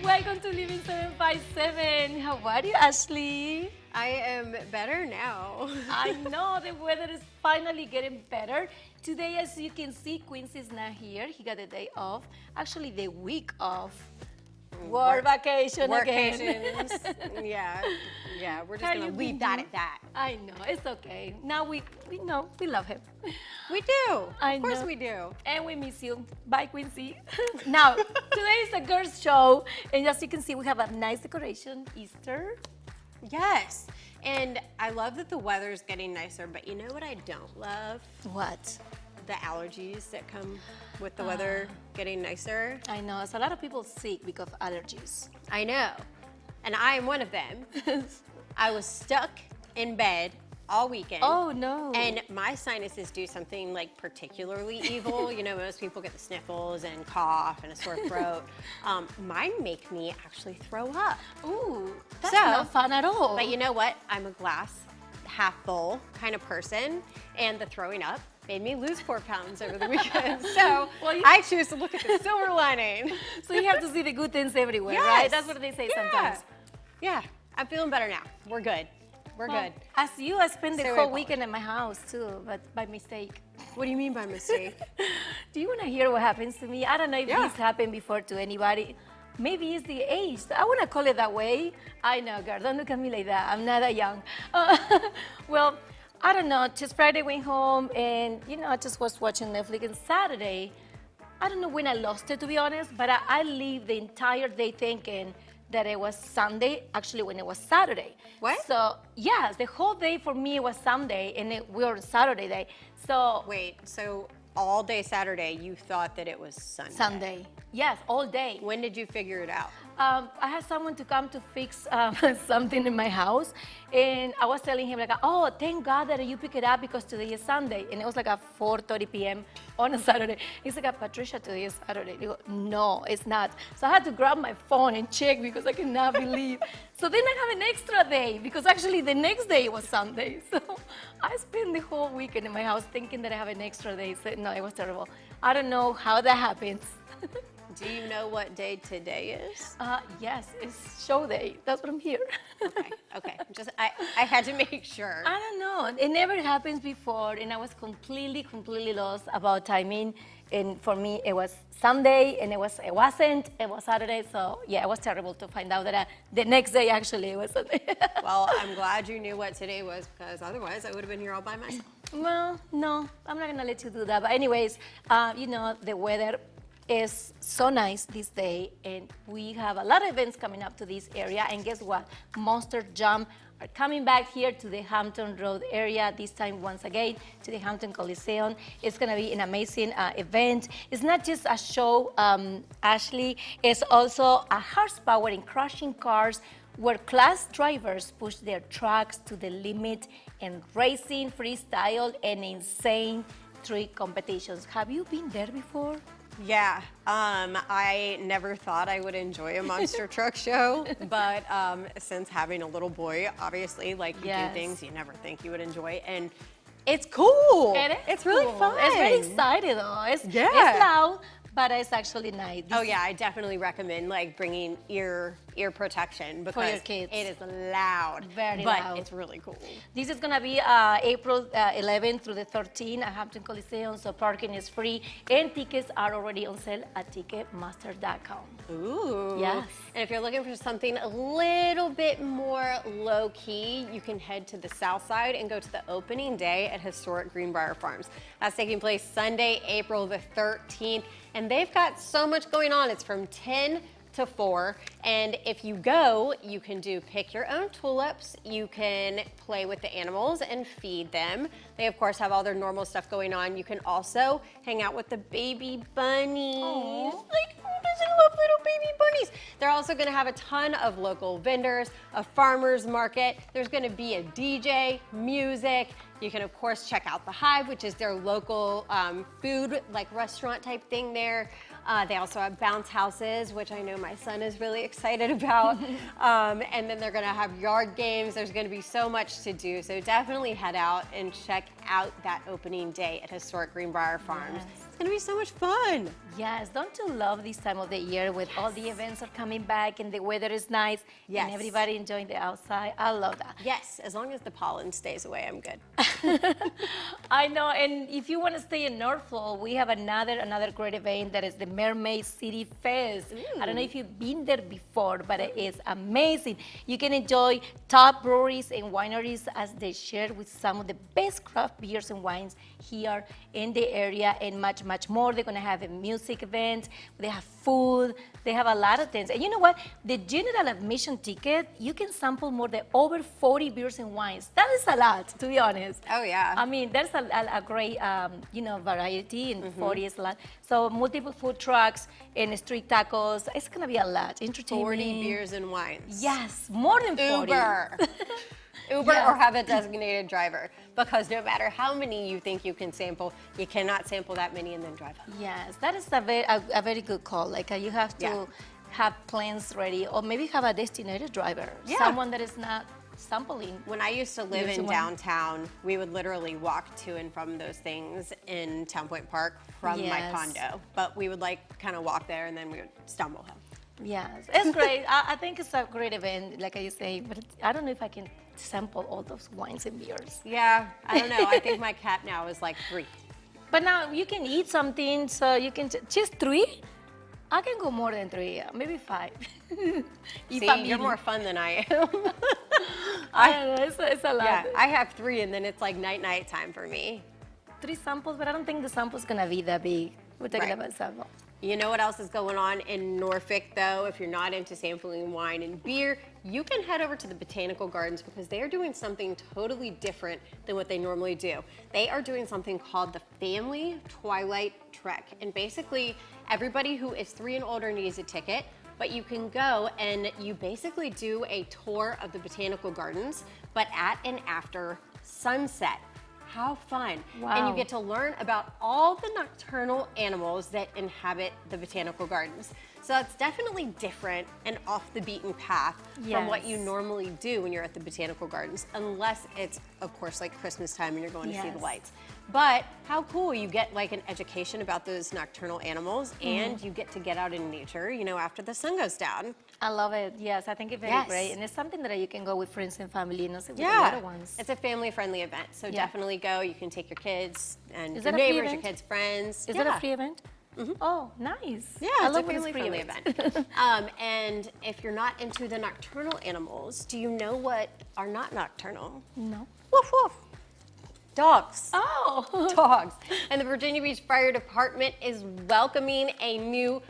Welcome to Living 757. How are you, Ashley? I am better now. I know the weather is finally getting better. Today, as you can see, Quincy's not here. He got a day off. Actually, the week off. Work vacation again. Workations. yeah. We're just How gonna you leave been that doing? at that. I know, it's okay. Now we know, we love him. We do. I Of course know. we do. And we miss you. Bye, Quincy. Now, today is a girls' show. And as you can see, we have a nice decoration, Easter. Yes. And I love that the weather's getting nicer, but you know what I don't love? What? The allergies that come with the weather getting nicer. I know, it's a lot of people sick because of allergies. I know. And I am one of them. I was stuck in bed all weekend. Oh, no. And my sinuses do something like particularly evil. You know, most people get the sniffles and cough and a sore throat. Mine make me actually throw up. Ooh, that's So, not fun at all. But you know what? I'm a glass half full kind of person, and the throwing up made me lose 4 pounds over the weekend. So Well, you- I choose to look at the silver lining. So you have to see the good things everywhere, Yes. right? That's what they say Yeah. sometimes. Yeah, I'm feeling better now. We're good. We're Well, good. As you, I spent the Stay whole away, weekend at my house too, but by mistake. What do you mean by mistake? Do you want to hear what happens to me? I don't know if Yeah. this happened before to anybody. Maybe it's the age. I want to call it that way. I know, girl. Don't look at me like that. I'm not that young. Well, I don't know. Just Friday went home and, I just was watching Netflix. And Saturday, I don't know when I lost it, to be honest, but I lived the entire day thinking that it was Sunday, actually when it was Saturday. What? So, yes, the whole day for me was Sunday, and we were on Saturday day. So, Wait, so all day Saturday you thought that it was Sunday? Sunday. Yes, all day. When did you figure it out? I had someone to come to fix something in my house, and I was telling him like, "Oh, thank God that you pick it up because today is Sunday," and it was like at 4:30 p.m. on a Saturday. He's like, "Patricia, today is Saturday." I go, "No, it's not." So I had to grab my phone and check because I cannot believe. So then I have an extra day because actually the next day was Sunday. So I spent the whole weekend in my house thinking that I have an extra day. So no, it was terrible. I don't know how that happens. Do you know what day today is? Yes, it's show day. That's what I'm here. Okay. Just I had to make sure. I don't know. It never happens before, and I was completely lost about timing. And for me, it was Sunday, and it wasn't. It was Saturday. So yeah, it was terrible to find out that the next day actually it was Sunday. Well, I'm glad you knew what today was because otherwise I would have been here all by myself. Well, no, I'm not gonna let you do that. But anyways, the weather is so nice this day, and we have a lot of events coming up to this area. And guess what? Monster Jam are coming back here to the Hampton Road area, this time once again to the Hampton Coliseum. It's gonna be an amazing event. It's not just a show, Ashley, it's also a horsepower in crushing cars where class drivers push their trucks to the limit and racing, freestyle, and insane trick competitions. Have you been there before? Yeah, I never thought I would enjoy a monster truck show, but since having a little boy, obviously, like you Yes. do things you never think you would enjoy, and it's cool. It is It's really cool. fun. It's very exciting though. It's Yeah. loud, but it's actually nice. Oh yeah, I definitely recommend like bringing ear protection because your kids. it is loud, Very but loud. it's really cool. This is gonna be April 11th through the 13th at Hampton Coliseum, so parking is free, and tickets are already on sale at Ticketmaster.com. Ooh. Yes. And if you're looking for something a little bit more low key, you can head to the south side and go to the opening day at historic Greenbrier Farms. That's taking place Sunday, April the 13th. And they've got so much going on. It's from 10 to 4. And if you go, you can do pick your own tulips. You can play with the animals and feed them. They, of course, have all their normal stuff going on. You can also hang out with the baby bunnies. Like, who doesn't love little baby bunnies? They're also going to have a ton of local vendors, a farmer's market. There's going to be a DJ, music. You can, of course, check out the Hive, which is their local food, like restaurant type thing there. They also have bounce houses, which I know my son is really excited about. And then they're going to have yard games. There's going to be so much to do. So definitely head out and check out that opening day at Historic Greenbrier Farms. Yes. It's gonna be so much fun. Yes, don't you love this time of the year when all the events are coming back and the weather is nice Yes. and everybody enjoying the outside? I love that. Yes, as long as the pollen stays away, I'm good. I know, and if you want to stay in Norfolk, we have another great event that is the Mermaid City Fest. I don't know if you've been there before, but it is amazing. You can enjoy top breweries and wineries as they share with some of the best craft beers and wines here in the area and much, much more. They're going to have a music event, they have food, they have a lot of things. And you know what? The general admission ticket, you can sample more than over 40 beers and wines. That is a lot, to be honest. Oh, yeah. I mean, there's a great, variety, and 40 is a lot. So multiple food trucks and street tacos. It's gonna be a lot. Entertainment. 40 beers and wines. Yes, more than 40. Uber. Uber Yes. or have a designated driver, because no matter how many you think you can sample, you cannot sample that many and then drive home. Yes, that is a very good call. Like you have to Yeah. have plans ready, or maybe have a designated driver, Yeah. someone that is not sampling. When I used to live Beers in and wine. downtown, we would literally walk to and from those things in Town Point Park from my Yes. condo. But we would kind of walk there and then we would stumble home. Yes, it's great. I think it's a great event, like I say, but I don't know if I can sample all those wines and beers. Yeah, I don't know. I think my cap now is like 3. But now you can eat something, so you can just 3. I can go more than 3, maybe 5. If See, I'm you're eating. more fun than I am. I don't know, it's a lot. Yeah, I have 3 and then it's like night time for me. 3 samples, but I don't think the sample's gonna be that big. We're talking Right. about sample. You know what else is going on in Norfolk, though? If you're not into sampling wine and beer, you can head over to the Botanical Gardens because they are doing something totally different than what they normally do. They are doing something called the Family Twilight Trek. And basically, everybody who is 3 and older needs a ticket, but you can go and you basically do a tour of the Botanical Gardens, but at and after sunset. How fun. And you Wow. get to learn about all the nocturnal animals that inhabit the Botanical Gardens. So it's definitely different and off the beaten path from what you Yes. normally do when you're at the Botanical Gardens, unless it's, of course, like Christmas time and you're going to see the Yes. lights. But how cool, you get like an education about those nocturnal animals Mm-hmm. and you get to get out in nature, after the sun goes down. I love it. Yes, I think it's very Yes. great, and it's something that you can go with friends and family, and also with the Yeah, little ones. it's a family-friendly event, so Yeah. definitely go. You can take your kids and Is your that a free neighbors, your event? kids' friends. Is Yeah. that a free event? Oh, nice. Yeah, I it's a love when family-friendly free event. And if you're not into the nocturnal animals, do you know what are not nocturnal? No. Woof woof. Dogs. Oh. Dogs. And the Virginia Beach Fire Department is welcoming a new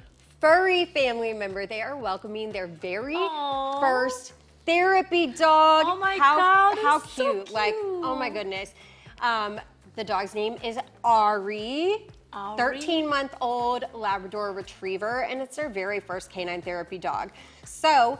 furry family member. They are welcoming their very Aw. first therapy dog. Oh my how, God, How it's so cute. Like, oh my cute. goodness. The dog's name is Ari. Ari. 13-month-old Labrador Retriever, and it's their very first canine therapy dog. So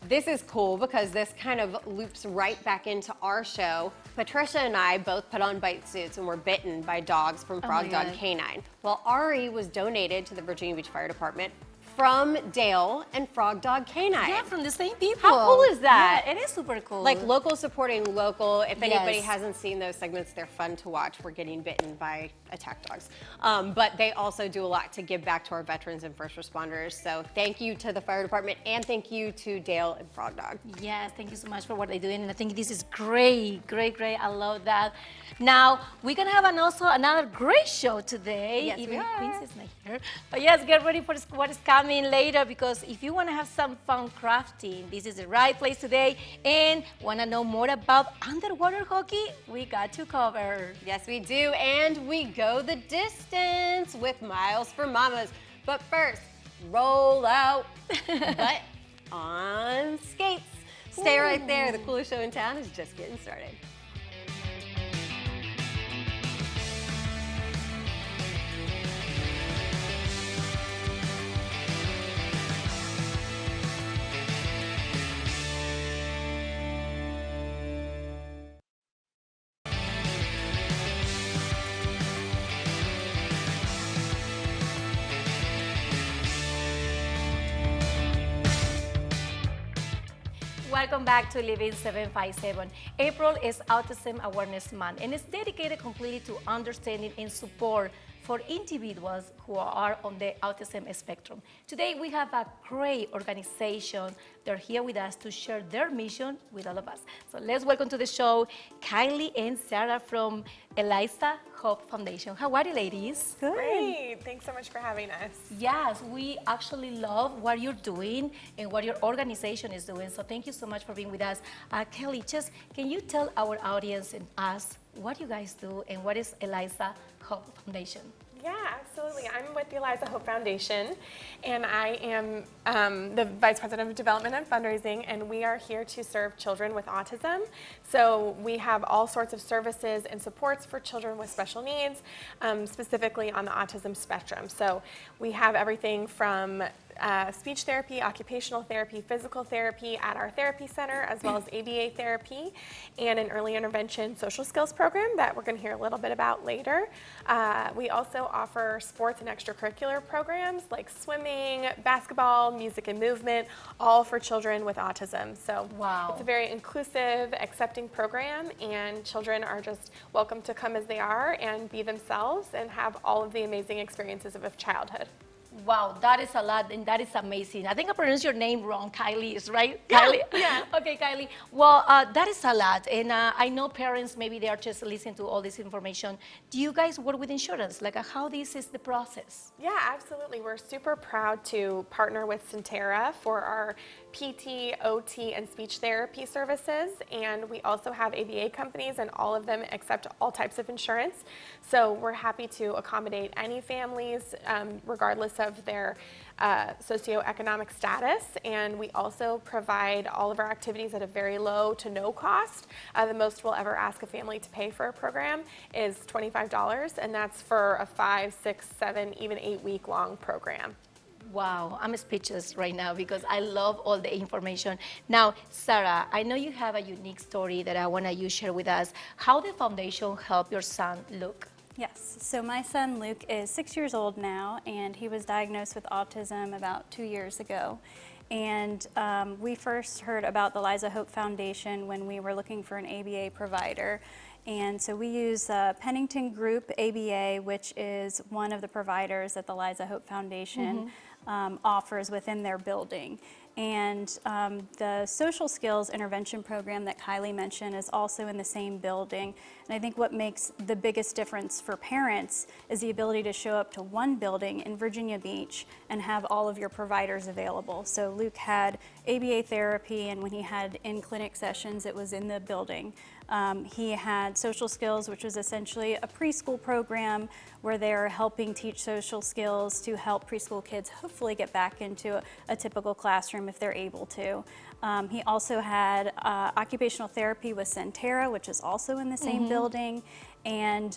this is cool because this kind of loops right back into our show. Patricia and I both put on bite suits and were bitten by dogs from Oh Frog my Dog God. Canine. Well, Ari was donated to the Virginia Beach Fire Department from Dale and Frog Dog Canine. Yeah, from the same people. How cool is that? Yeah, it is super cool. Like local supporting local. If anybody Yes. hasn't seen those segments, they're fun to watch. We're getting bitten by attack dogs. But they also do a lot to give back to our veterans and first responders. So thank you to the fire department and thank you to Dale and Frog Dog. Yes, thank you so much for what they're doing. And I think this is great, great, great. I love that. Now, we're going to have also another great show today. Yes, we even are. Quincy's not here. But yes, get ready for what is coming later, because if you want to have some fun crafting, this is the right place today. And want to know more about underwater hockey? We got you covered. Yes, we do. And we go the distance with Miles for Mamas. But first, roll out, but on skates. Stay right there. The coolest show in town is just getting started. Welcome back to Living 757. April is Autism Awareness Month and it's dedicated completely to understanding and support for individuals who are on the autism spectrum. Today we have a great organization. They're here with us to share their mission with all of us. So let's welcome to the show Kylie and Sarah from Eliza Hope Foundation. How are you, ladies? Good. Great. Thanks so much for having us. Yes, we actually love what you're doing and what your organization is doing. So thank you so much for being with us. Kelly, just can you tell our audience and us what you guys do and what is Eliza Hope Foundation? Yeah, absolutely. I'm with the Eliza Hope Foundation, and I am the Vice President of Development and Fundraising, and we are here to serve children with autism. So we have all sorts of services and supports for children with special needs, specifically on the autism spectrum. So we have everything from speech therapy, occupational therapy, physical therapy at our therapy center, as well as ABA therapy, and an early intervention social skills program that we're going to hear a little bit about later. We also offer sports and extracurricular programs like swimming, basketball, music and movement, all for children with autism. So wow. It's a very inclusive, accepting program, and children are just welcome to come as they are and be themselves and have all of the amazing experiences of childhood. Wow, that is a lot, and that is amazing. I think I pronounced your name wrong. Kylie is right? Yeah, Kylie? yeah. Okay, Kylie. Well, that is a lot, and I know parents, maybe they are just listening to all this information. Do you guys work with insurance? Like, how this is the process? Yeah, absolutely. We're super proud to partner with Centera for our PT, OT, and speech therapy services, and we also have ABA companies, and all of them accept all types of insurance. So we're happy to accommodate any families, regardless of their socioeconomic status, and we also provide all of our activities at a very low to no cost. The most we'll ever ask a family to pay for a program is $25, and that's for a 5, 6, 7, even 8-week long program. Wow, I'm speechless right now because I love all the information. Now, Sarah, I know you have a unique story that I want you to share with us. How the foundation helped your son, Luke? Yes, so my son Luke is 6 years old now, and he was diagnosed with autism about 2 years ago. And we first heard about the Eliza Hope Foundation when we were looking for an ABA provider. And so we use Pennington Group ABA, which is one of the providers that the Eliza Hope Foundation offers within their building. And the social skills intervention program that Kylie mentioned is also in the same building. And I think what makes the biggest difference for parents is the ability to show up to one building in Virginia Beach and have all of your providers available. So Luke had ABA therapy, and when he had in-clinic sessions, it was in the building. He had social skills, which was essentially a preschool program where they're helping teach social skills to help preschool kids hopefully get back into a typical classroom if they're able to. He also had occupational therapy with Centera, which is also in the same building. And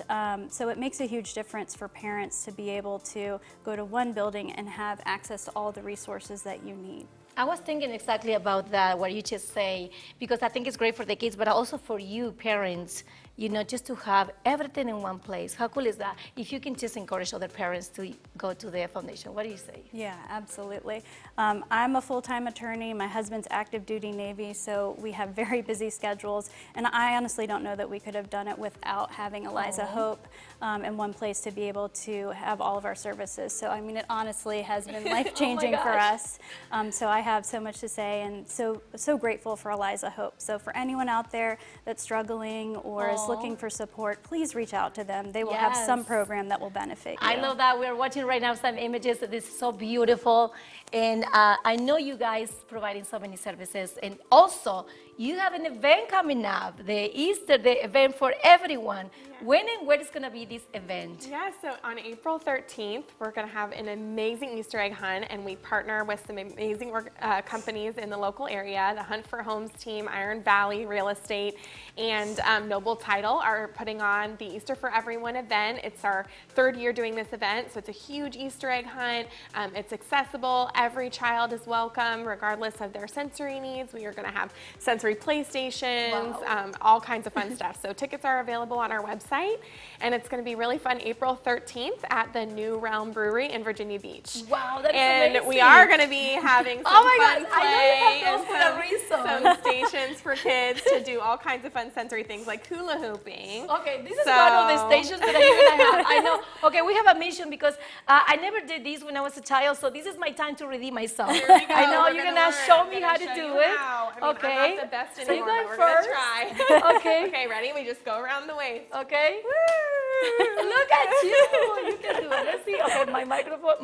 so it makes a huge difference for parents to be able to go to one building and have access to all the resources that you need. I was thinking exactly about that, what you just say, because I think it's great for the kids, but also for you parents, you know, just to have everything in one place. How cool is that? If you can just encourage other parents to go to their foundation, what do you say? Yeah, absolutely. I'm a full-time attorney. My husband's active duty Navy, so we have very busy schedules. And I honestly don't know that we could have done it without having Eliza Hope in one place to be able to have all of our services. So, I mean, it honestly has been life-changing for us. So I have so much to say, and so grateful for Eliza Hope. So for anyone out there that's struggling or is looking for support, please reach out to them. They will have some program that will benefit you. I love that. We're watching right now some images. This is so beautiful. And I know you guys providing so many services. And also, you have an event coming up, the Easter, the event for everyone. Yeah. When and where is going to be this event? Yeah, so on April 13th, we're going to have an amazing Easter egg hunt, and we partner with some amazing companies in the local area. The Hunt for Homes team, Iron Valley Real Estate, and Noble Title are putting on the Easter for Everyone event. It's our 3rd year doing this event, so it's a huge Easter egg hunt. It's accessible. Every child is welcome, regardless of their sensory needs. We are going to have sensory free PlayStations, Wow. all kinds of fun stuff. So tickets are available on our website, and it's going to be really fun April 13th at the New Realm Brewery in Virginia Beach. Wow, that's And amazing. we are going to be having some Oh my fun God, play I know you have and those for a reason. some stations for kids to do all kinds of fun sensory things like hula hooping. Okay, this is one of the So- stations that I'm gonna have. I know. Okay, we have a mission because I never did this when I was a child, so this is my time to redeem myself. Here we go. I know We're you're gonna gonna learn. show I'm me gonna how to show do you it. how. I mean, Okay. I'm not the best So anymore, you're going but we're first. gonna try. Okay. Okay, ready? We just go around the waist. Okay. Look at you. You can do it. Let's see. Okay, my microphone.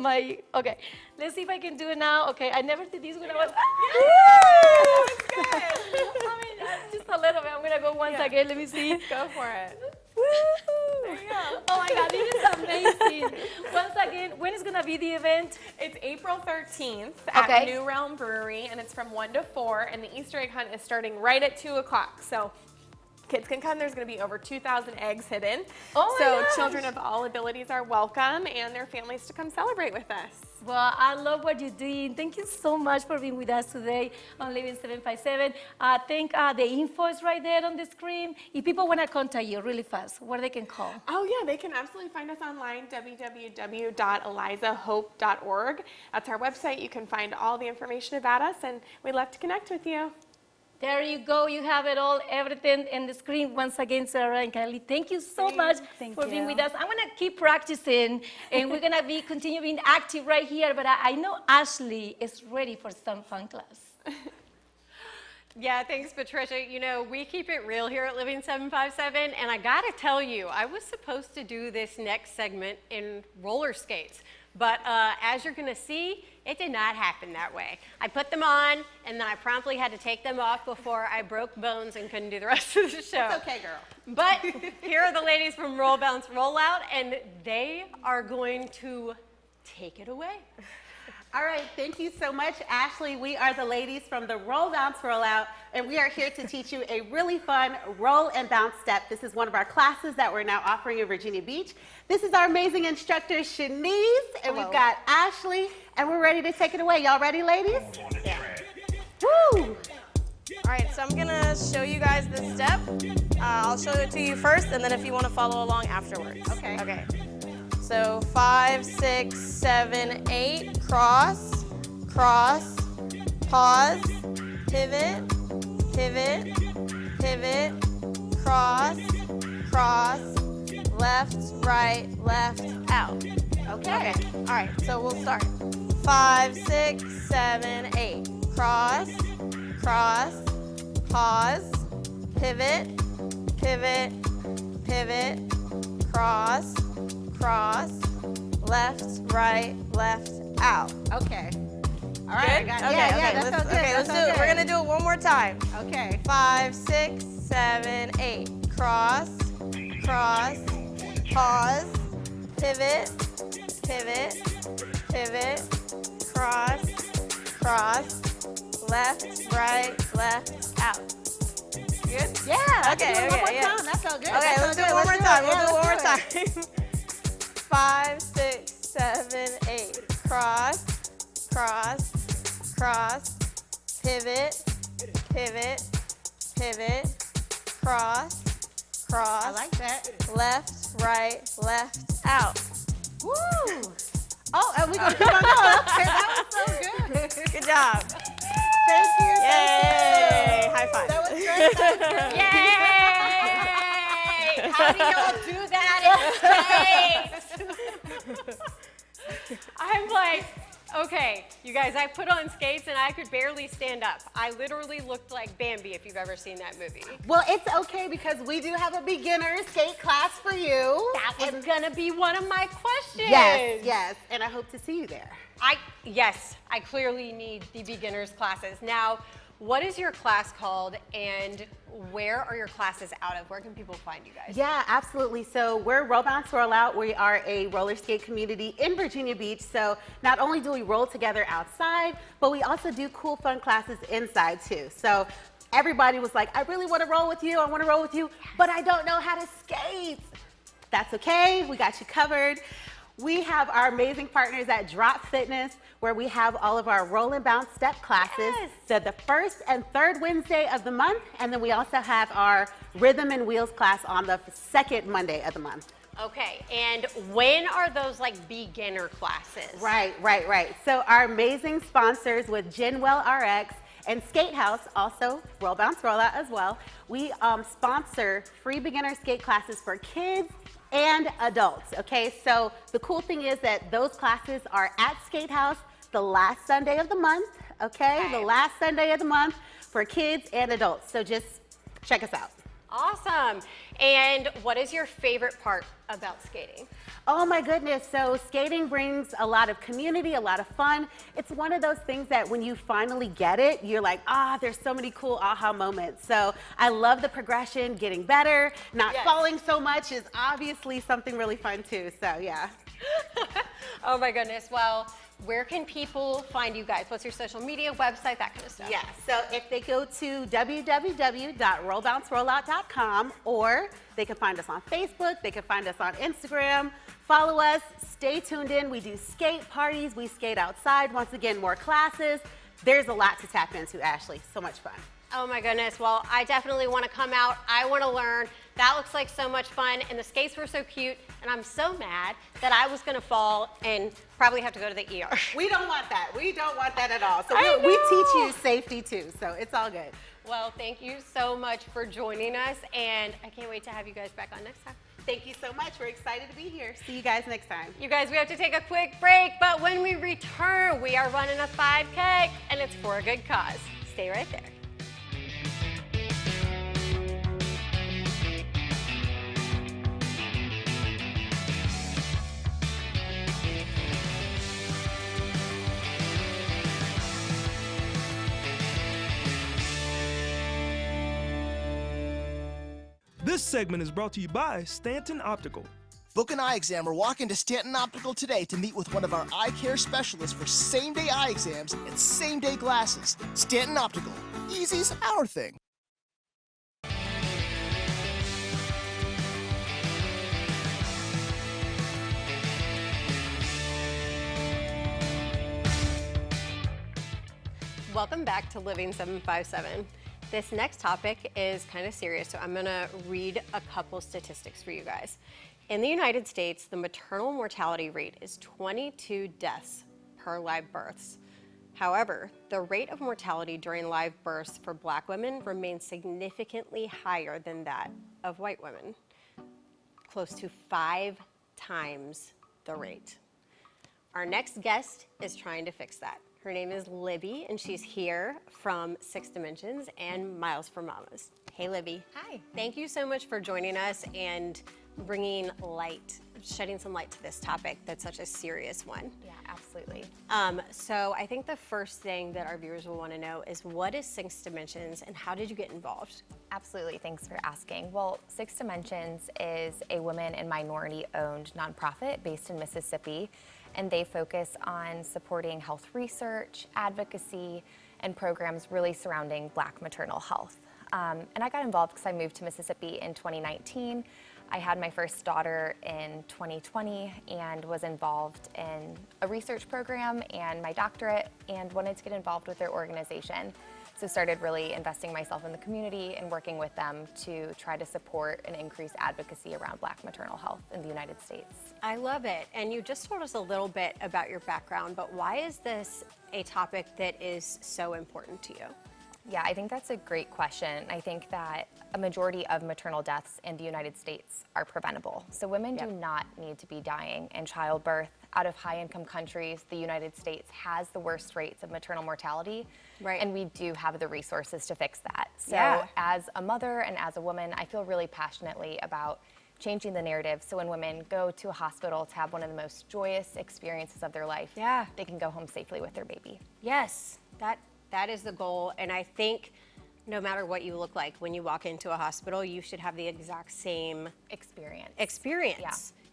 Okay. Let's see if I can do it now. Okay, I never did this when I was. Good. I mean, just a little bit. I'm gonna go once Yeah. again. Let me see. Go for it. There you go. Oh my God, this is amazing. Once again, when is gonna be the event? It's April 13th at Okay. New Realm Brewery, and it's from 1 to 4, and the Easter egg hunt is starting right at 2 o'clock. So kids can come. There's going to be over 2,000 eggs hidden. Oh my so gosh. children of all abilities are welcome, and their families to come celebrate with us. Well, I love what you're doing. Thank you so much for being with us today on Living 757. I think the info is right there on the screen. If people want to contact you really fast, where they can call? Oh, yeah, they can absolutely find us online, www.elizahope.org. That's our website. You can find all the information about us, and we'd love to connect with you. There you go. You have it all, everything in the screen. Once again, Sarah and Kylie, thank you so much Thank for being you. with us. I'm going to keep practicing, and we're going to continue being active right here. But I know Ashley is ready for some fun class. Yeah, thanks, Patricia. You know, we keep it real here at Living 757, and I gotta tell you, I was supposed to do this next segment in roller skates, but as you're gonna see, it did not happen that way. I put them on, and then I promptly had to take them off before I broke bones and couldn't do the rest of the show. It's okay, girl. But here are the ladies from Roll Bounce Rollout, and they are going to take it away. All right, thank you so much, Ashley. We are the ladies from the Roll Bounce Rollout, and we are here to teach you a really fun roll and bounce step. This is one of our classes that we're now offering in Virginia Beach. This is our amazing instructor, Shanice, and we've got Ashley, and we're ready to take it away. Y'all ready, ladies? Yeah. Woo! All right, so I'm gonna show you guys this step. I'll show it to you first, and then if you want to follow along afterwards. Okay. Okay. So 5, 6, 7, 8. Cross, cross, pause, pivot, pivot, pivot, cross, cross, left, right, left, out. Okay. All right, so we'll start. 5, 6, 7, 8. Cross, cross, pause, pivot, pivot, pivot, cross, cross, left, right, left, out. Okay. All right, I got it. Okay, Yeah, okay, that let's, sounds good. okay, that let's do sounds it. We're good. gonna do it one more time. Okay. 5, 6, 7, 8. Cross, cross, pause, pivot, pivot, pivot, cross, cross, left, right, left, out. Good? Yeah. I can do it one more yeah. time. That felt good. Okay, That let's felt do it good. one more Let's time. Yeah, We'll do it one more let's time. 5, 6, 7, 8. Cross, cross, cross, pivot, pivot, pivot, cross, cross. I like that. Left, right, left, out. Woo! Oh, and we gonna keep on going. Okay, that was so good. Good job. Thank you. Yay! High five. That was great. That was great. Yay! How do y'all do that in skates? I'm like, okay, you guys, I put on skates and I could barely stand up. I literally looked like Bambi if you've ever seen that movie. Well, it's okay because we do have a beginner skate class for you. That was gonna be one of my questions. Yes, yes, and I hope to see you there. Yes, I clearly need the beginners classes. Now, what is your class called and where are your classes out of? Where can people find you guys? Yeah, absolutely. So we're Roll Bounce Roll Out. We are a roller skate community in Virginia Beach. So not only do we roll together outside, but we also do cool, fun classes inside too. So everybody was like, I really want to roll with you. I want to roll with you, but I don't know how to skate. That's okay. We got you covered. We have our amazing partners at Drop Fitness, where we have all of our roll and bounce step classes. So the first and third Wednesday of the month, and then we also have our rhythm and wheels class on the second Monday of the month. Okay, and when are those like beginner classes? Right. So our amazing sponsors with Genwell RX and Skate House, also Roll Bounce Rollout as well, we sponsor free beginner skate classes for kids and adults, okay? So the cool thing is that those classes are at Skate House the last Sunday of the month, okay? The last Sunday of the month for kids and adults. So just check us out. Awesome. And what is your favorite part about skating? Oh my goodness, so skating brings a lot of community, a lot of fun. It's one of those things that when you finally get it, you're like, there's so many cool aha moments. So I love the progression, getting better, not falling so much is obviously something really fun too, so yeah. Oh my goodness, well, where can people find you guys? What's your social media, website, that kind of stuff? Yeah, so if they go to www.rollbouncerollout.com, or they can find us on Facebook, they can find us on Instagram, follow us, stay tuned in. We do skate parties, we skate outside. Once again, more classes. There's a lot to tap into, Ashley. So much fun. Oh my goodness, well, I definitely want to come out. I want to learn. That looks like so much fun, and the skates were so cute, and I'm so mad that I was going to fall and probably have to go to the ER. We don't want that. We don't want that at all. So I we know. teach you safety too, so it's all good. Well, thank you so much for joining us, and I can't wait to have you guys back on next time. Thank you so much. We're excited to be here. See you guys next time. You guys, we have to take a quick break, but when we return, we are running a 5K, and it's for a good cause. Stay right there. This segment is brought to you by Stanton Optical. Book an eye exam or walk into Stanton Optical today to meet with one of our eye care specialists for same-day eye exams and same-day glasses. Stanton Optical. Easy's our thing. Welcome back to Living 757. This next topic is kind of serious, so I'm going to read a couple statistics for you guys. In the United States, the maternal mortality rate is 22 deaths per live births. However, the rate of mortality during live births for Black women remains significantly higher than that of white women, close to 5 times the rate. Our next guest is trying to fix that. Her name is Libby, and she's here from Six Dimensions and Miles for Mamas. Hey, Libby. Hi. Thank you so much for joining us and bringing light, shedding some light to this topic that's such a serious one. Yeah, absolutely. So I think the first thing that our viewers will want to know is, what is Six Dimensions and how did you get involved? Absolutely, thanks for asking. Well, Six Dimensions is a women and minority-owned nonprofit based in Mississippi, and they focus on supporting health research, advocacy, and programs really surrounding Black maternal health. And I got involved because I moved to Mississippi in 2019. I had my first daughter in 2020 and was involved in a research program and my doctorate, and wanted to get involved with their organization. So started really investing myself in the community and working with them to try to support and increase advocacy around Black maternal health in the United States. I love it. And you just told us a little bit about your background, but why is this a topic that is so important to you? Yeah, I think that's a great question. I think that a majority of maternal deaths in the United States are preventable. So women do not need to be dying in childbirth. Out of high-income countries, the United States has the worst rates of maternal mortality, and we do have the resources to fix that. So as a mother and as a woman, I feel really passionately about changing the narrative, so when women go to a hospital to have one of the most joyous experiences of their life, they can go home safely with their baby. Yes, that is the goal, and I think no matter what you look like, when you walk into a hospital, you should have the exact same experience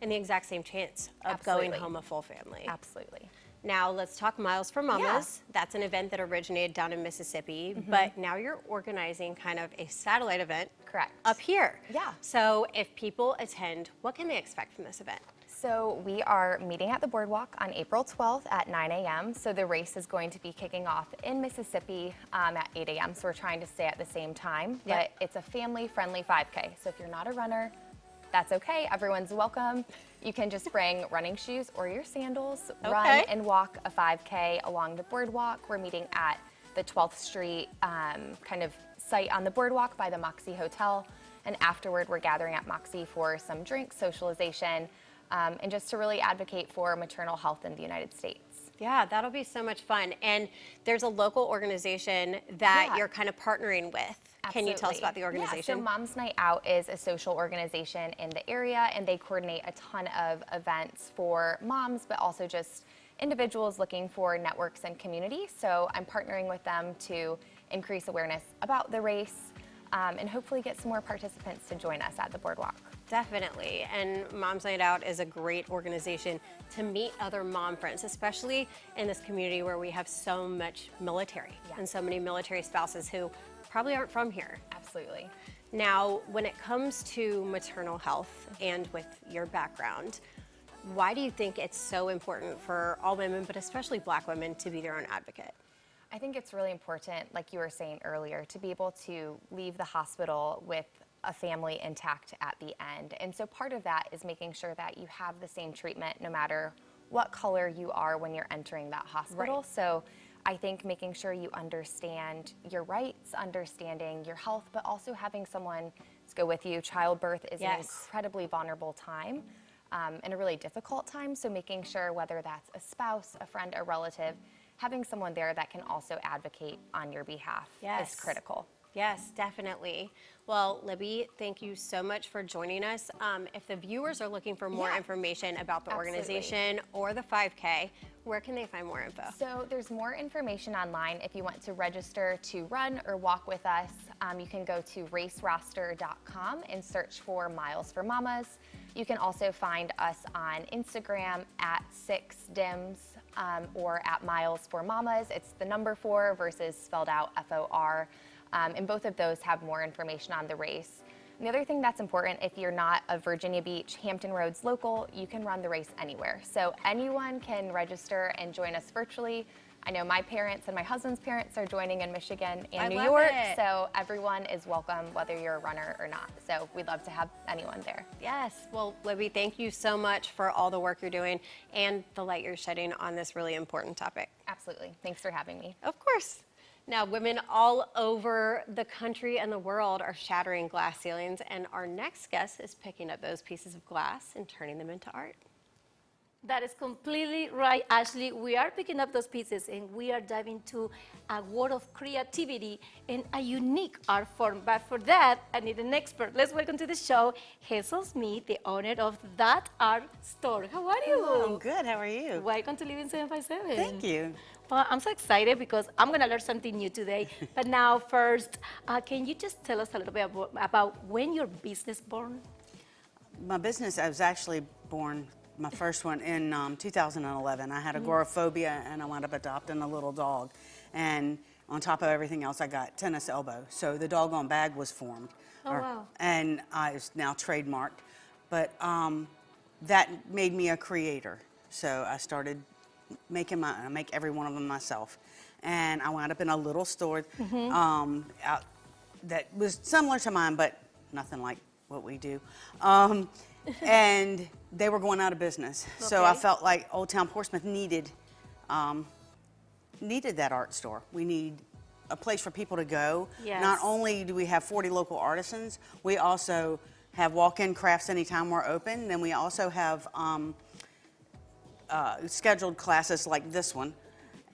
and the exact same chance of going home a full family. Absolutely. Now let's talk Miles for Mamas. That's an event that originated down in Mississippi, but now you're organizing kind of a satellite event Correct. up here. Yeah. So if people attend, what can they expect from this event? So we are meeting at the Boardwalk on April 12th at 9 a.m. So the race is going to be kicking off in Mississippi at 8 a.m. So we're trying to stay at the same time, but it's a family-friendly 5K. So if you're not a runner, that's okay. Everyone's welcome. You can just bring running shoes or your sandals, run and walk a 5K along the Boardwalk. We're meeting at the 12th Street kind of site on the Boardwalk by the Moxie Hotel. And afterward, we're gathering at Moxie for some drinks, socialization, and just to really advocate for maternal health in the United States. Yeah, that'll be so much fun. And there's a local organization that you're kind of partnering with. Can you tell us about the organization? Yeah, so Moms Night Out is a social organization in the area, and they coordinate a ton of events for moms, but also just individuals looking for networks and community. So I'm partnering with them to increase awareness about the race and hopefully get some more participants to join us at the Boardwalk. Definitely. And Moms Night Out is a great organization to meet other mom friends, especially in this community where we have so much military and so many military spouses who probably aren't from here. Absolutely. Now, when it comes to maternal health and with your background, why do you think it's so important for all women, but especially Black women, to be their own advocate? I think it's really important, like you were saying earlier, to be able to leave the hospital with a family intact at the end. And so part of that is making sure that you have the same treatment no matter what color you are when you're entering that hospital. Right. So I think making sure you understand your rights, understanding your health, but also having someone go with you. Childbirth is an incredibly vulnerable time and a really difficult time. So making sure whether that's a spouse, a friend, a relative, having someone there that can also advocate on your behalf is critical. Yes, definitely. Well, Libby, thank you so much for joining us. If the viewers are looking for more information about the organization or the 5K, where can they find more info? So there's more information online. If you want to register to run or walk with us, you can go to raceroster.com and search for Miles for Mamas. You can also find us on Instagram at 6DIMS or at Miles for Mamas. It's the number 4 versus spelled out FOR. And both of those have more information on the race. And the other thing that's important, if you're not a Virginia Beach, Hampton Roads local, you can run the race anywhere. So anyone can register and join us virtually. I know my parents and my husband's parents are joining in Michigan and New York, so everyone is welcome, whether you're a runner or not. So we'd love to have anyone there. Yes. Well, Libby, thank you so much for all the work you're doing and the light you're shedding on this really important topic. Absolutely. Thanks for having me. Of course. Now, women all over the country and the world are shattering glass ceilings, and our next guest is picking up those pieces of glass and turning them into art. That is completely right, Ashley. We are picking up those pieces and we are diving into a world of creativity and a unique art form. But for that, I need an expert. Let's welcome to the show Hazel Smith, the owner of That Art Store. How are you? I'm good. How are you? Welcome to Living 757. Thank you. Well, I'm so excited because I'm going to learn something new today. But now, first, can you just tell us a little bit about when your business born? My business, I was actually born, my first one, in 2011. I had agoraphobia, and I wound up adopting a little dog. And on top of everything else, I got tennis elbow. So the doggone bag was formed. Oh, wow. And it's now trademarked. But that made me a creator. So I started I make every one of them myself. And I wound up in a little store out that was similar to mine, but nothing like what we do. And they were going out of business. So I felt like Old Town Portsmouth needed that art store. We need a place for people to go. Yes. Not only do we have 40 local artisans, we also have walk-in crafts anytime we're open. Then we also have scheduled classes like this one.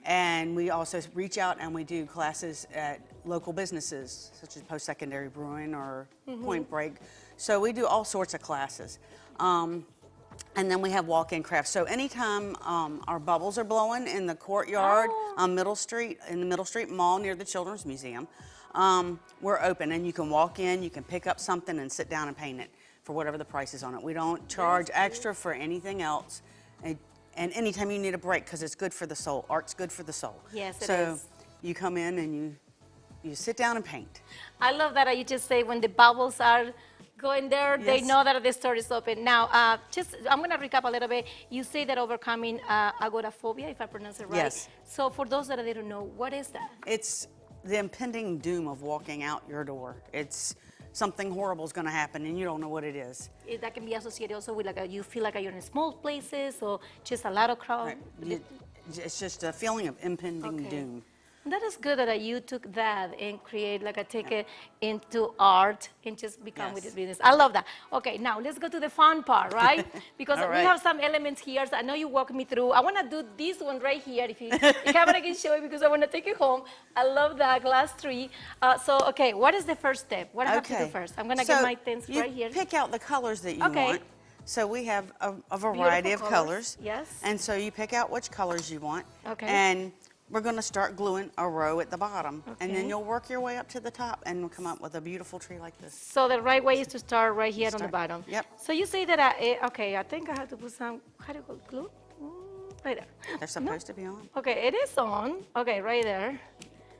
And we also reach out and we do classes at local businesses, such as Post-Secondary Brewing or Point Break. So we do all sorts of classes. And then we have walk-in crafts. So anytime our bubbles are blowing in the courtyard on Middle Street, in the Middle Street Mall near the Children's Museum, we're open and you can walk in, you can pick up something and sit down and paint it for whatever the price is on it. We don't charge extra for anything else. And anytime you need a break, because it's good for the soul. Art's good for the soul. Yes, it so is. you come in and you sit down and paint. I love that you just say when the bubbles are go in there. They Yes. know that the store is open. Now, I'm going to recap a little bit. You say that overcoming agoraphobia, if I pronounce it right. Yes. So for those that don't know, what is that? It's the impending doom of walking out your door. It's something horrible is going to happen and you don't know what it is. That can be associated also with like you feel like you're in small places or just a lot of crowd. Right. It's just a feeling of impending Okay. doom. That is good that you took that and create like a take it into art and just become with Yes. the business. I love that. Okay, now let's go to the fun part, right? Because All we right. have some elements here. So I know you walk me through. I want to do this one right here. If you camera can show it because I want to take it home. I love that glass tree. Okay, what is the first step? What I have to do first? I'm gonna get my things you right here. pick out the colors that you Okay. want. So we have a variety Beautiful of colors. colors. Yes. And so you pick out which colors you want. Okay. And we're going to start gluing a row at the bottom. And Okay. then you'll work your way up to the top and we'll come up with a beautiful tree like this. So the right way is to start right here on the Start- bottom. yep. So you say that okay, I think I have to put some, how do you call it, glue? Right there. They're supposed to be on, Okay, it is on. Okay, right there.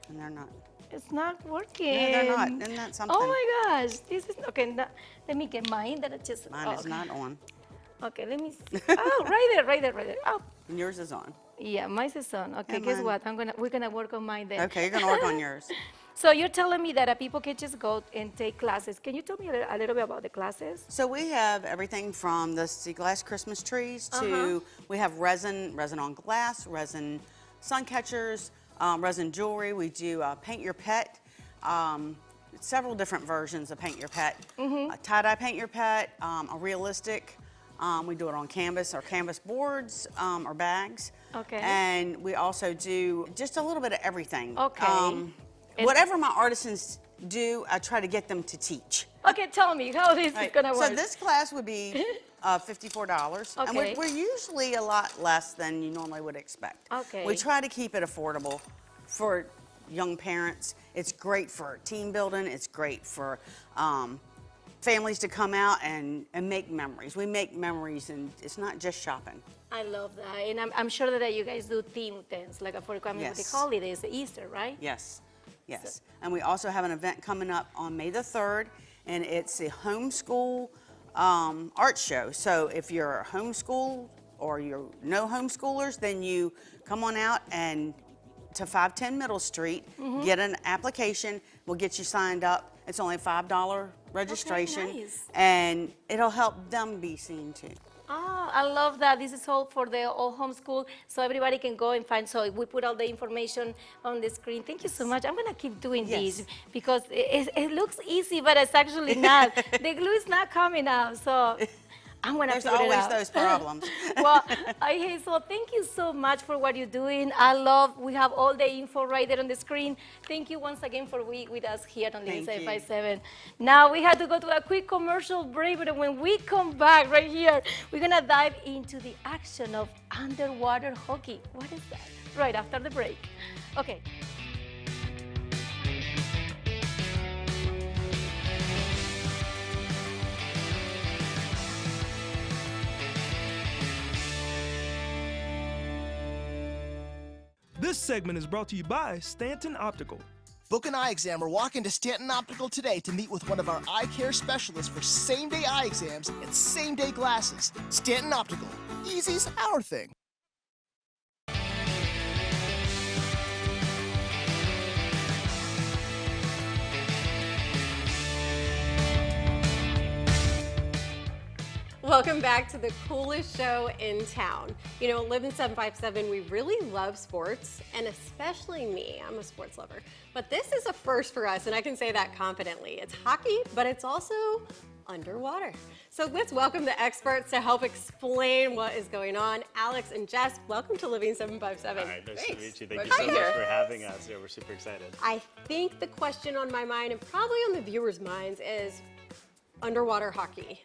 and they're not. It's not working. No, they're not. Isn't that something? Oh my gosh, this is, okay, let me get mine that I just, Mine is okay. not on. Okay, let me see. Oh, right there, right there, right there. Oh, And yours is on. yeah, mine is on. Okay, And guess mine- what? We're gonna work on mine then. Okay, you're going to work on yours. So you're telling me that people can just go and take classes. Can you tell me a little bit about the classes? So we have everything from the sea glass Christmas trees to we have resin on glass, resin sun catchers, resin jewelry. We do paint your pet, several different versions of paint your pet. Tie-dye paint your pet, a realistic. We do it on canvas or canvas boards or bags. Okay. And we also do just a little bit of everything. Okay. Whatever my artisans do, I try to get them to teach. Okay, tell me how this is Right. gonna work. So this class would be $54. And Okay. we're usually a lot less than you normally would expect. Okay. We try to keep it affordable for young parents. It's great for team building. It's great for families to come out and make memories. We make memories, and it's not just shopping. I love that, and I'm sure that you guys do theme things, like for coming with Yes. the holidays, Easter, right? Yes, yes. And we also have an event coming up on May the 3rd, and it's a homeschool art show. So if you're a homeschool or you know homeschoolers, then you come on out and to 510 Middle Street, get an application. We'll get you signed up. It's only a $5 registration, nice. and it'll help them be seen too. Oh, I love that. This is all for the all homeschool, so everybody can go and find. So we put all the information on the screen. Thank you so much. I'm gonna keep doing Yes. this because it looks easy, but it's actually not. The glue is not coming out, so I'm gonna There's figure it always out. those problems. Well, Hazel, thank you so much for what you're doing. We have all the info right there on the screen. Thank you once again for being with us here on the Thank Inside you. 57. Now we have to go to a quick commercial break, but when we come back right here, we're gonna dive into the action of underwater hockey. What is that? Right after the break. Okay. This segment is brought to you by Stanton Optical. Book an eye exam or walk into Stanton Optical today to meet with one of our eye care specialists for same-day eye exams and same-day glasses. Stanton Optical. Easy's our thing. Welcome back to the coolest show in town. You know, Live in 757, we really love sports, and especially me. I'm a sports lover. But this is a first for us, and I can say that confidently. It's hockey, but it's also underwater. So let's welcome the experts to help explain what is going on. Alex and Jess, welcome to Living 757. Hi, nice to meet you. Thank Glad you to so be much here. for having us. Yeah, we're super excited. I think the question on my mind, and probably on the viewers' minds, is underwater hockey.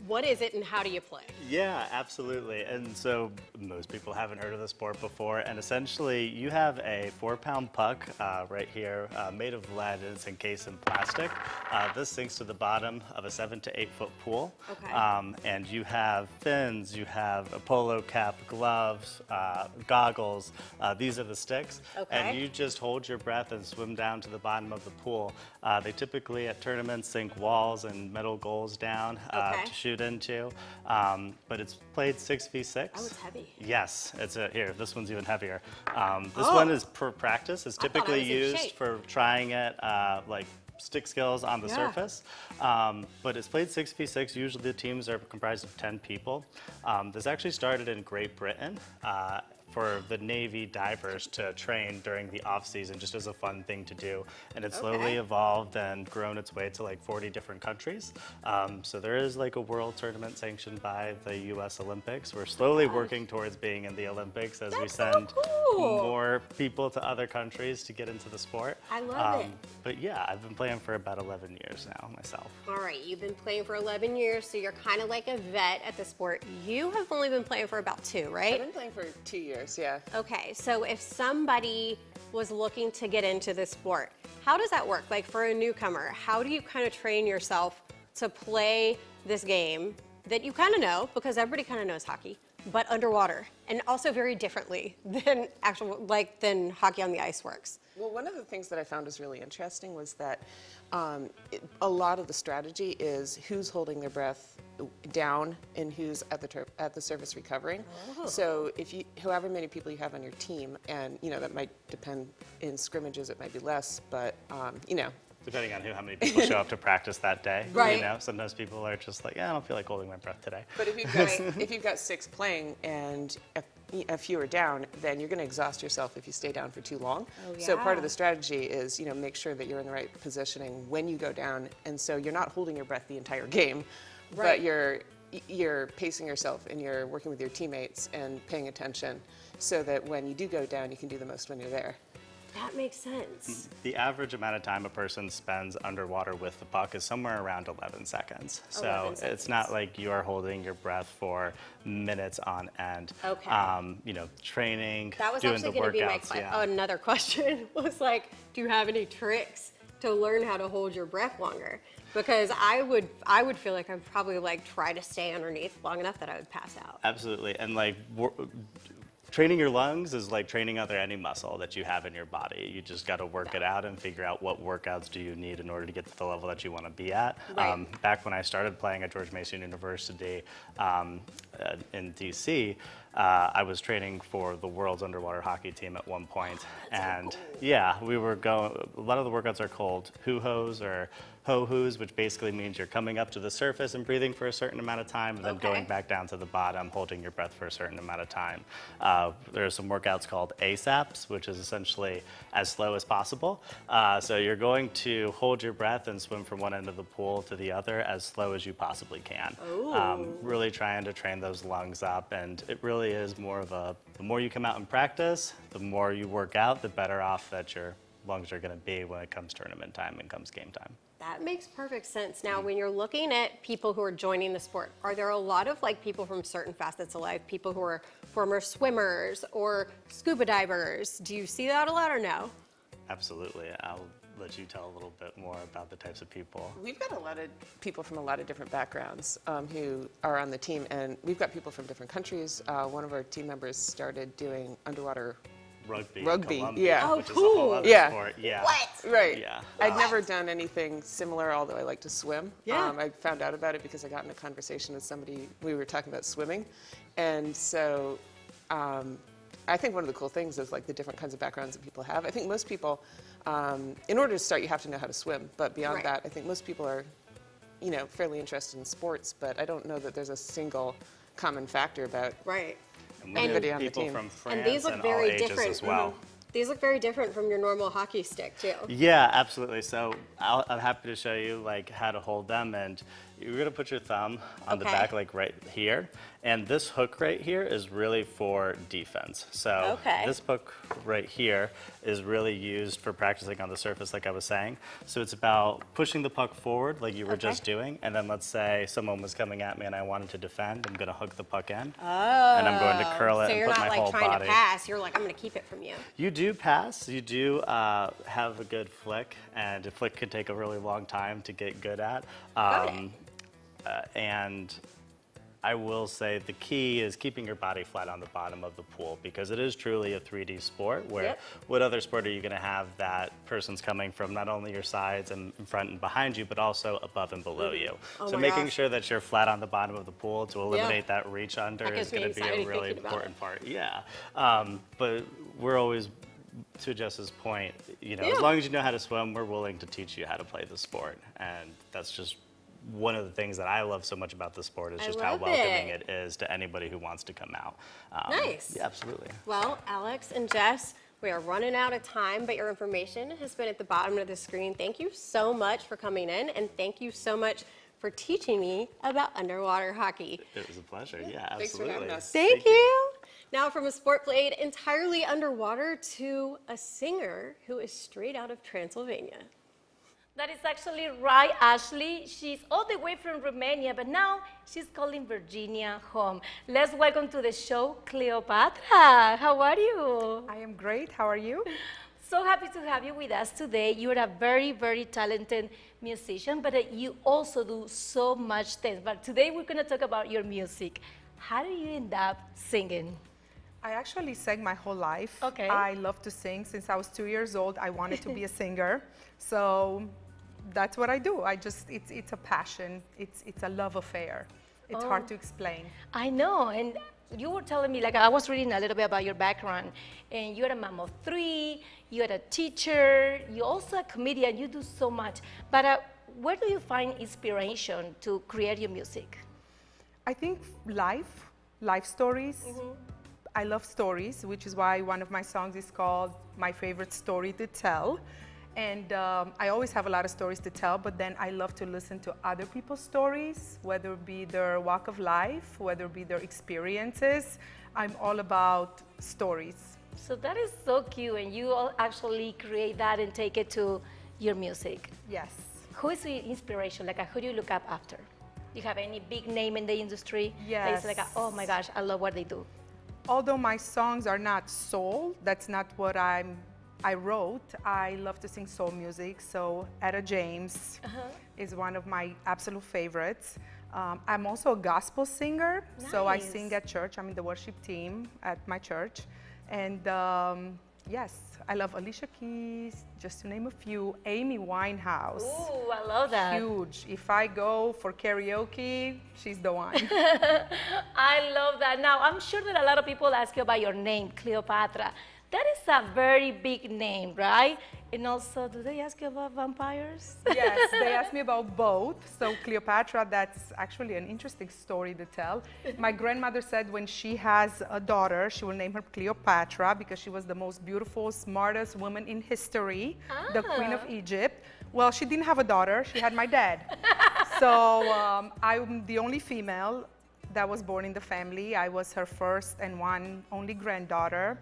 What is it and how do you play? Yeah, absolutely. And so most people haven't heard of the sport before. And essentially, you have a 4-pound puck right here made of lead, and it's encased in plastic. This sinks to the bottom of a 7 to 8 foot pool. Okay. And you have fins, you have a polo cap, gloves, goggles. These are the sticks. Okay. And you just hold your breath and swim down to the bottom of the pool. They typically at tournaments sink walls and metal goals down Okay. to shoot into, but it's played 6v6. Oh, it's heavy. Yes, it's here. This one's even heavier. This one is per practice. It's I thought I typically was in used shape. for trying it like stick skills on the Yeah. surface, but it's played 6v6. Usually the teams are comprised of 10 people. This actually started in Great Britain. For the Navy divers to train during the off season, just as a fun thing to do, and it slowly Okay. evolved and grown its way to like 40 different countries. So there is like a world tournament sanctioned by the U.S. Olympics. We're slowly working towards being in the Olympics as we That's so send cool. more people to other countries to get into the sport. I love it. But yeah, I've been playing for about 11 years now myself. All right, you've been playing for 11 years, so you're kind of like a vet at the sport. You have only been playing for about 2, I've right? been playing for 2 years, yeah. Okay, so if somebody was looking to get into this sport, how does that work? Like for a newcomer, how do you kind of train yourself to play this game that you kind of know, because everybody kind of knows hockey, but underwater, and also very differently than than hockey on the ice works? Well, one of the things that I found was really interesting was that a lot of the strategy is who's holding their breath down and who's at the surface recovering. So if however many people you have on your team, and that might depend in scrimmages, it might be less, but Depending on how many people show up to practice that day. Right. Sometimes people are just like, yeah, I don't feel like holding my breath today. But if you've got 6 playing and a few are down, then you're going to exhaust yourself if you stay down for too long. Oh, So part yeah. of the strategy is, make sure that you're in the right positioning when you go down, and so you're not holding your breath the entire game, Right. but you're pacing yourself and you're working with your teammates and paying attention so that when you do go down, you can do the most when you're there. That makes sense. The average amount of time a person spends underwater with the puck is somewhere around 11 seconds. 11 So seconds. it's not like you are holding your breath for minutes on end. Okay. Training, That was doing actually the going to be workouts. my another question was like, do you have any tricks to learn how to hold your breath longer? Because I would feel like I'd probably try to stay underneath long enough that I would pass out. Absolutely. And training your lungs is like training out any muscle that you have in your body. You just got to work it out and figure out what workouts do you need in order to get to the level that you want to be at. Right. Back when I started playing at George Mason University in DC, I was training for the world's underwater hockey team at one point. And yeah, we were going, a lot of the workouts are called hoo-hos or ho-hoos, which basically means you're coming up to the surface and breathing for a certain amount of time, and then going back down to the bottom, holding your breath for a certain amount of time. There are some workouts called ASAPs, which is essentially as slow as possible. So you're going to hold your breath and swim from one end of the pool to the other as slow as you possibly can. Really trying to train those lungs up, and it really is more of the more you come out and practice, the more you work out, the better off that your lungs are going to be when it comes tournament time and comes game time. That makes perfect sense. Now, when you're looking at people who are joining the sport, are there a lot of people from certain facets of life, people who are former swimmers or scuba divers? Do you see that a lot or no? Absolutely. I'll let you tell a little bit more about the types of people. We've got a lot of people from a lot of different backgrounds who are on the team, and we've got people from different countries. One of our team members started doing underwater Rugby, Rugby, yeah. which is a whole other sport. Yeah. Right. Yeah. I'd never done anything similar, although I like to swim. Yeah. I found out about it because I got in a conversation with somebody. We were talking about swimming. And so I think one of the cool things is the different kinds of backgrounds that people have. I think most people, in order to start, you have to know how to swim. But beyond that, I think most people are, fairly interested in sports. But I don't know that there's a single common factor about And we anybody have on the people team. from France And these look all very ages different. as well. These look very different from your normal hockey stick, too. Yeah, absolutely. So I'm happy to show you how to hold them. And You're gonna put your thumb on the Okay. back, like right here, and this hook right here is really for defense. So Okay. this hook right here is really used for practicing on the surface, like I was saying. So it's about pushing the puck forward, like you were just doing, and then let's say someone was coming at me and I wanted to defend. I'm gonna hook the puck in, and I'm going to curl it So and you're put not my like whole trying body. to pass. You're like, I'm going to keep it from you. You do pass. You do have a good flick, and a flick can take a really long time to get good at. And I will say the key is keeping your body flat on the bottom of the pool, because it is truly a 3D sport where Yep. what other sport are you going to have that person's coming from not only your sides and in front and behind you, but also above and below you. Oh So my making gosh. sure that you're flat on the bottom of the pool to eliminate that reach under That is gets me going to be a excited really thinking about important part. Yeah. But we're always, to Jess's point, you know, as Yeah. long as you know how to swim, we're willing to teach you how to play the sport. And that's just one of the things that I love so much about the sport is I just how love welcoming it. it is to anybody who wants to come out. Nice. Yeah, absolutely. Well, Alex and Jess, we are running out of time, but your information has been at the bottom of the screen. Thank you so much for coming in, and thank you so much for teaching me about underwater hockey. It was a pleasure. Yeah, Thanks for absolutely. having us. Thank you. Now, from a sport played entirely underwater to a singer who is straight out of Transylvania. That is actually right, Ashley. She's all the way from Romania, but now she's calling Virginia home. Let's welcome to the show, Cleopatra. How are you? I am great. How are you? So happy to have you with us today. You're a very, very talented musician, but you also do so much things. But today we're going to talk about your music. How do you end up singing? I actually sang my whole life. Okay. I love to sing. Since I was 2 years old, I wanted to be a singer. So that's what I do. It's a passion. It's a love affair. It's hard to explain. I know, and you were telling me, like, I was reading a little bit about your background, and you're a mom of 3, you're a teacher, you're also a comedian, you do so much. But where do you find inspiration to create your music? I think life stories. I love stories, which is why one of my songs is called My Favorite Story to Tell. And I always have a lot of stories to tell, but then I love to listen to other people's stories, whether it be their walk of life, whether it be their experiences. I'm all about stories. So that is so cute, and you all actually create that and take it to your music. Yes. Who is your inspiration? Like, who do you look up after? Do you have any big name in the industry? That is like, oh my gosh, I love what they do. Although my songs are not soul, that's not what I wrote. I love to sing soul music, so Etta James is one of my absolute favorites. I'm also a gospel singer, so I Nice. sing at church. I'm in the worship team at my church. And yes, I love Alicia Keys, just to name a few. Amy Winehouse. Ooh, I love that. Huge. If I go for karaoke, she's the one. I love that. Now, I'm sure that a lot of people ask you about your name, Cleopatra. That is a very big name, right? And also, do they ask you about vampires? Yes, they asked me about both. So Cleopatra, that's actually an interesting story to tell. My grandmother said when she has a daughter, she will name her Cleopatra because she was the most beautiful, smartest woman in history, the Queen of Egypt. Well, she didn't have a daughter, she had my dad. So I'm the only female that was born in the family. I was her first and only granddaughter.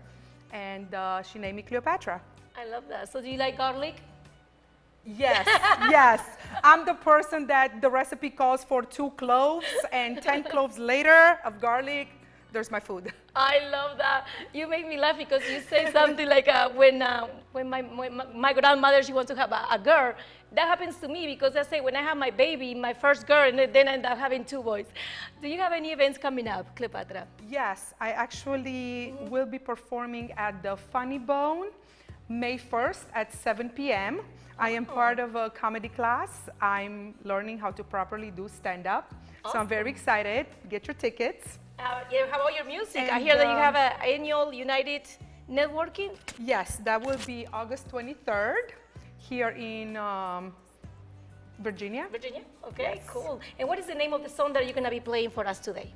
And she named me Cleopatra. I love that. So do you like garlic? Yes, yes. I'm the person that the recipe calls for 2 cloves, and 10 cloves later of garlic, there's my food. I love that. You make me laugh because you say something like when my grandmother, she wants to have a girl. That happens to me because I say when I have my baby, my first girl, and then I end up having 2 boys. Do you have any events coming up, Cleopatra? Yes, I actually will be performing at the Funny Bone May 1st at 7 p.m. I am part of a comedy class. I'm learning how to properly do stand-up. So I'm very excited. Get your tickets. Yeah, how about your music? I And, hear that you have an annual United Networking. Yes, that will be August 23rd here in Virginia. Virginia? Okay, Yes. cool. And what is the name of the song that you're going to be playing for us today?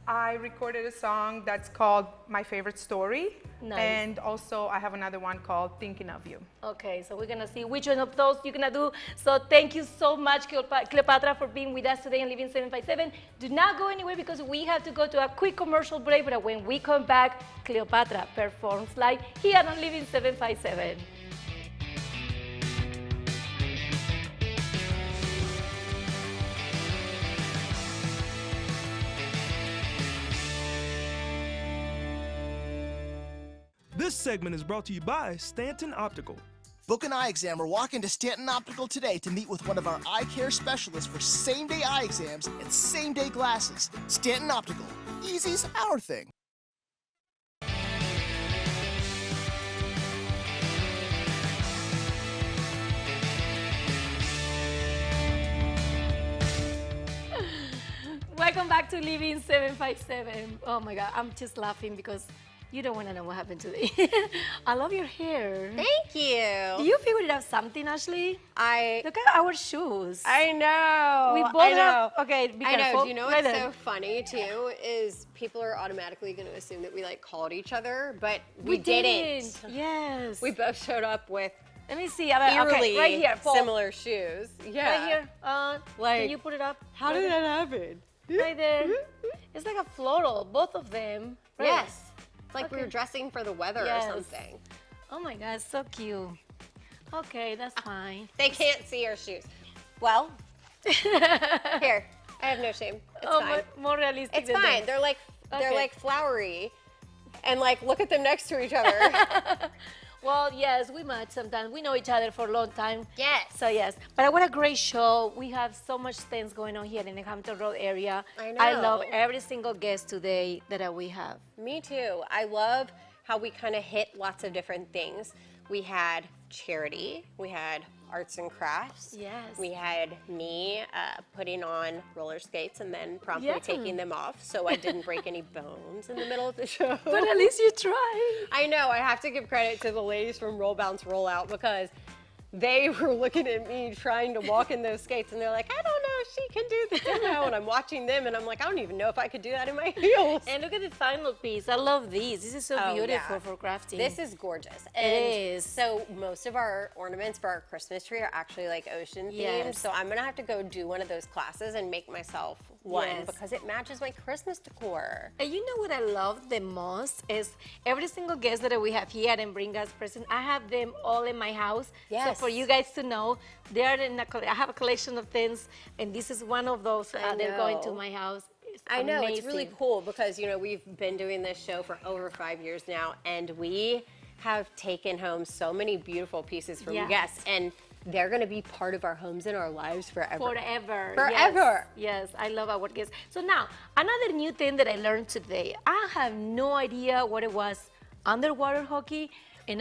I recorded a song that's called My Favorite Story. Nice. And also I have another one called Thinking of You. Okay, so we're gonna see which one of those you're gonna do. So thank you so much, Cleopatra, for being with us today in Living 757. Do not go anywhere because we have to go to a quick commercial break, but when we come back, Cleopatra performs live here on Living 757. This segment is brought to you by Stanton Optical. Book an eye exam or walk into Stanton Optical today to meet with one of our eye care specialists for same-day eye exams and same-day glasses. Stanton Optical. Easy's our thing. Welcome back to Living 757. Oh my God, I'm just laughing because you don't want to know what happened today. I love your hair. Thank you. Do you figure out something, Ashley? Look at our shoes. I know. We both have. Okay, be I careful. know. Do you know Right what's there. so funny too? Is people are automatically going to assume that we like called each other, but We didn't. Yes. We both showed up with Let me see. Okay, eerily right here. Paul. similar shoes. Yeah. Right here. Like, can you put it up? How Right did there. that happen? Right there. It's like a floral, both of them. Right? Yes. It's like we Okay. were dressing for the weather Yes. or something. Oh my God, so cute. Okay, that's fine. They can't see our shoes. Well, here. I have no shame. It's Oh, fine. more realistic. It's than fine. that. They're Okay. like flowery, and like look at them next to each other. Well, yes, we match sometimes. We know each other for a long time. Yes. So yes, but what a great show. We have so much things going on here in the Hampton Road area. I love know. every single guest today that we have. Me too. I love how we kind of hit lots of different things. We had charity. We had arts and crafts. Yes. We had me putting on roller skates and then promptly Yeah. taking them off so I didn't break any bones in the middle of the show. But at least you tried. I know. I have to give credit to the ladies from Roll Bounce Roll Out because they were looking at me trying to walk in those skates and they're like, I don't know if she can do the demo. And I'm watching them and I'm like, I don't even know if I could do that in my heels. And look at the final piece. I love these. This is so Oh, beautiful yeah. for crafting. This is gorgeous. It And is. So most of our ornaments for our Christmas tree are actually like ocean themed. Yes. So I'm gonna have to go do one of those classes and make myself one Yes. because it matches my Christmas decor. And you know what I love the most is every single guest that we have here and bring us presents. I have them all in my house. Yes. So for you guys to know, they are in I have a collection of things, and this is one of those. I They're going to know. my house. It's I know, it's really amazing. cool because, you know, we've been doing this show for over 5 years now, and we have taken home so many beautiful pieces from Yes. guests, and they're going to be part of our homes and our lives forever. Forever. Forever. Yes, I love our guests. So now, another new thing that I learned today. I have no idea what it was. Underwater hockey. And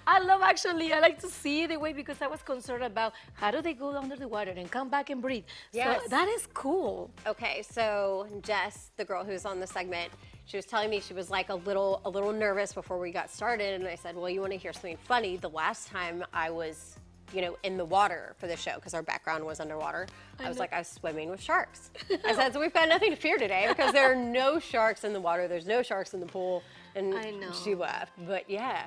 I love actually, I like to see it away because I was concerned about how do they go under the water and come back and breathe. Yes. So that is cool. Okay, so Jess, the girl who's on the segment, she was telling me she was like a little nervous before we got started, and I said, well, you want to hear something funny? The last time I was, you know, in the water for the show, because our background was underwater, I was like, I was swimming with sharks. I said, so we've got nothing to fear today because there are no sharks in the water, there's no sharks in the pool, and I know. she laughed, but yeah.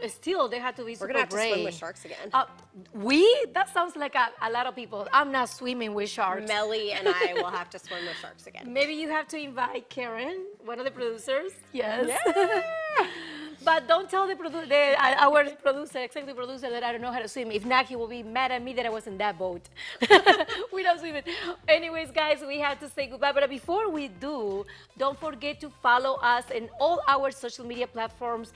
Still, they have to be We're super gonna have to swim brave. with sharks again. That sounds like a lot of people. I'm not swimming with sharks. Melly and I will have to swim with sharks again. Maybe you have to invite Karen, one of the producers. Yes. But don't tell our producer, executive producer, that I don't know how to swim. If not, he will be mad at me that I was in that boat. We don't swim it. Anyways, guys, we have to say goodbye. But before we do, don't forget to follow us in all our social media platforms,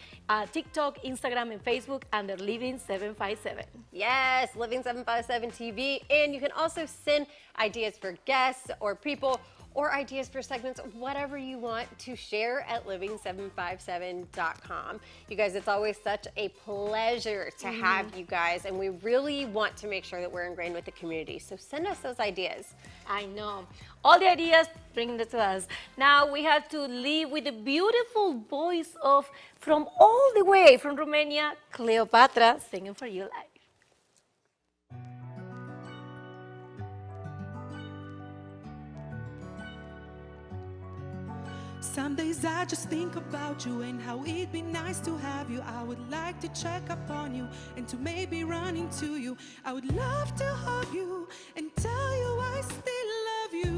TikTok, Instagram, and Facebook under Living 757. Yes, Living 757 TV. And you can also send ideas for guests or people or ideas for segments, whatever you want to share at living757.com. You guys, it's always such a pleasure to have you guys, and we really want to make sure that we're ingrained with the community. So send us those ideas. I know. All the ideas, bring them to us. Now we have to leave with the beautiful voice of, from all the way from Romania, Cleopatra, singing for you live. Some days I just think about you and how it'd be nice to have you. I would like to check up on you and to maybe run into you. I would love to hug you and tell you I still love you.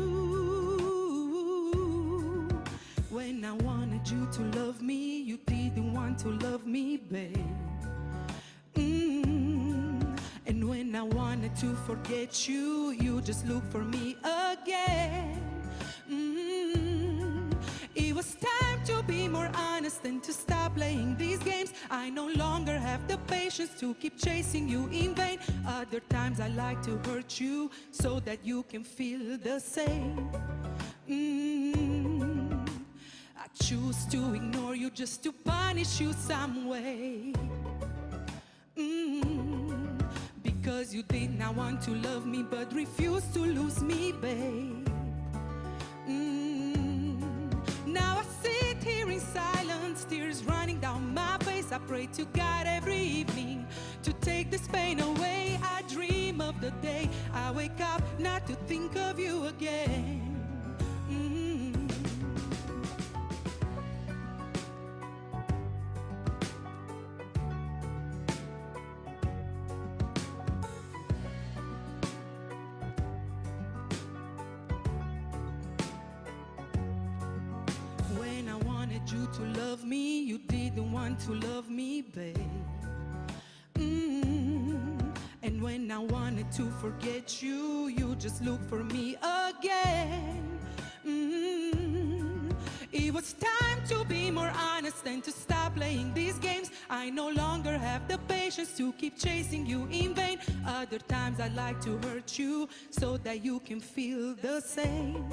When I wanted you to love me, you didn't want to love me, babe. And when I wanted to forget you, you just look for me again. It was time to be more honest and to stop playing these games. I no longer have the patience to keep chasing you in vain. Other times I like to hurt you so that you can feel the same. I choose to ignore you just to punish you some way. Because you did not want to love me but refused to lose me, babe. Now I sit here in silence, tears running down my face. I pray to God every evening to take this pain away. I dream of the day I wake up not to think of you again. When I wanted you to love me, you didn't want to love me, babe. And when I wanted to forget you, you just look for me again. It was time to be more honest and to stop playing these games. I no longer have the patience to keep chasing you in vain. Other times I like to hurt you so that you can feel the same.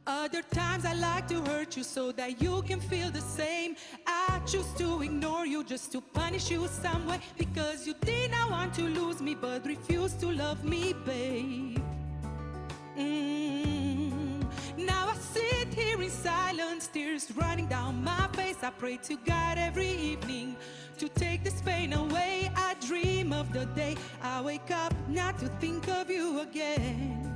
Other times I like to hurt you so that you can feel the same. I choose to ignore you just to punish you some way. Because you did not want to lose me but refused to love me, babe. Now I sit here in silence, tears running down my face. I pray to God every evening to take this pain away. I dream of the day I wake up not to think of you again.